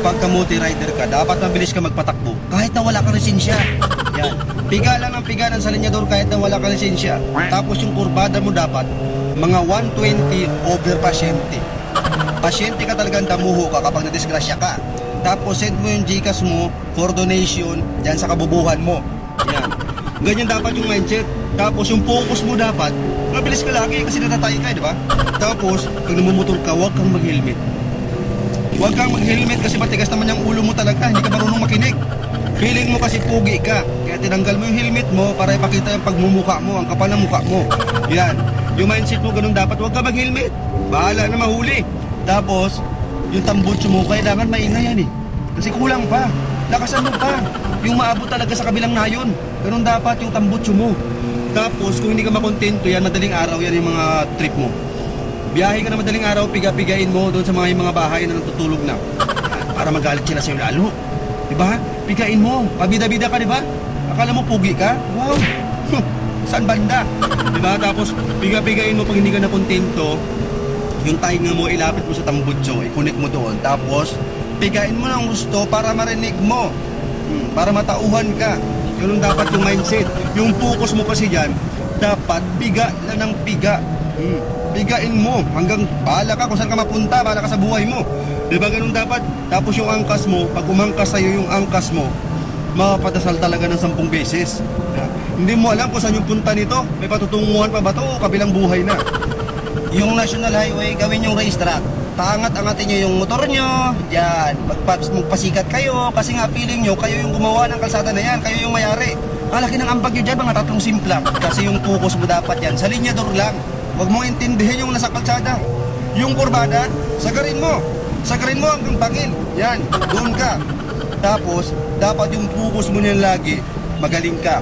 kapag kamote rider ka, dapat mabilis ka magpatakbo kahit na wala kang lisensya. Yan. Piga lang ang piga ng sa linyador kahit na wala kang lisensya. Tapos yung kurbada mo dapat mga 120 over pasyente. Pasyente ka talagang damuho ka kapag nadisgrasya ka. Tapos send mo yung Gcash mo for donation dyan sa kabubuhan mo. Yan. Ganyan dapat yung mindset. Tapos yung focus mo dapat, mabilis ka lagi kasi natatay ka, di ba? Tapos, pag namumutor ka, huwag kang mag-helmet. Huwag kang mag-helmet kasi matigas naman yung ulo mo talaga, hindi ka marunong makinig. Feeling mo kasi pugi ka, kaya tinanggal mo yung helmet mo para ipakita yung pagmumukha mo, ang kapal ng mukha mo. Yan. Yung mindset mo ganun dapat, huwag ka mag-helmet. Bahala na mahuli. Tapos, yung tambutso mo, kailangan maingay yan eh. Kasi kulang pa. Lakasan mo pa. Yung maabot talaga sa kabilang nayon. Ganun dapat yung tambutso mo. Tapos, kung hindi ka makontento yan, madaling araw yan yung mga trip mo. Biyahe ka na madaling araw, piga-pigain mo doon sa mga bahay na natutulog na. Para magalit sila sa'yo lalo. Diba? Pigain mo. Pabida-bida ka, diba? Akala mo pugi ka? Wow! Saan banda? Diba? Tapos, piga-pigain mo pag hindi ka nakontento. Yung tainga mo, ilapit mo sa tambutso, i-connect mo doon. Tapos, pigain mo ng gusto para marinig mo. Para matauhan ka. Ganun dapat yung mindset. Yung focus mo kasi dyan, dapat piga na ng piga. Pigain mo hanggang bahala ka kung saan ka mapunta, bahala ka sa buhay mo. Diba ganun dapat? Tapos yung angkas mo, pag umangkas sa'yo yung angkas mo, mapapadasal talaga ng 10 beses. Hindi mo alam kung saan yung punta nito. May patutunguhan pa ba ito o kabilang buhay na? Yung National Highway, gawin yung racetrack. Paangat-angatin nyo yung motor nyo. Yan, magpasikat kayo. Kasi nga feeling nyo, kayo yung gumawa ng kalsada na yan. Kayo yung mayari. Malaki ng ambag nyo dyan, mga 3 simpla. Kasi yung focus mo dapat yan, sa linyador lang. Huwag mong intindihin yung nasa kalsada. Yung kurbada, sagarin mo. Sagarin mo hanggang bangin. Yan, doon ka. Tapos, dapat yung focus mo niyan lagi, magaling ka.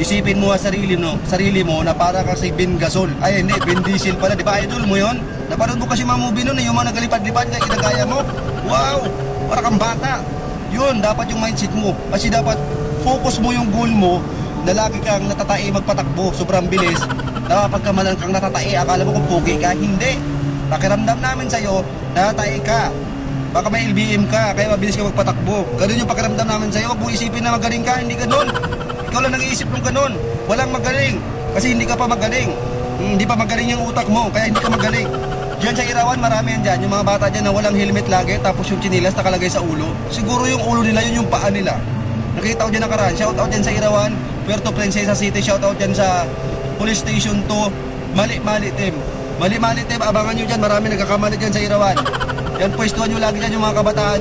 Isipin mo sa sarili mo na para ka si Ben Gasol. Ay hindi, Ben Diesel pala. Di ba idol mo yun? Napanood mo kasi mga movie nun, yung mga nagalipad-lipad kaya ginagaya mo. Wow! Para kang bata. Yun, dapat yung mindset mo. Kasi dapat focus mo yung goal mo na lagi kang natatae magpatakbo. Sobrang bilis. Napagkamalan kang natatae, akala mo kung pogi ka. Hindi. Pakiramdam namin sa'yo, natatae ka. Baka may LBM ka, kaya mabilis ka magpatakbo. Ganun yung pakiramdam namin sa'yo. Huwag mo isipin na magaling ka, hindi ganun. Ikaw lang nag-iisip ng ganun. Walang magaling. Kasi hindi ka pa magaling. Hindi pa magaling yung utak mo, kaya hindi ka magaling. Diyan sa Irawan, marami yan dyan. Yung mga bata dyan na walang helmet lagi, tapos yung chinilas nakalagay sa ulo. Siguro yung ulo nila, yun yung paa nila. Nakita ko dyan nakaraan. Shoutout dyan sa Irawan, Puerto Princesa City. Shoutout dyan sa Police Station 2, Mali-Mali Team. Mali-Mali Team, abangan nyo dyan. Marami nagkakamali dyan sa Irawan. Yan, pwestuhan nyo lagi dyan yung mga kabataan.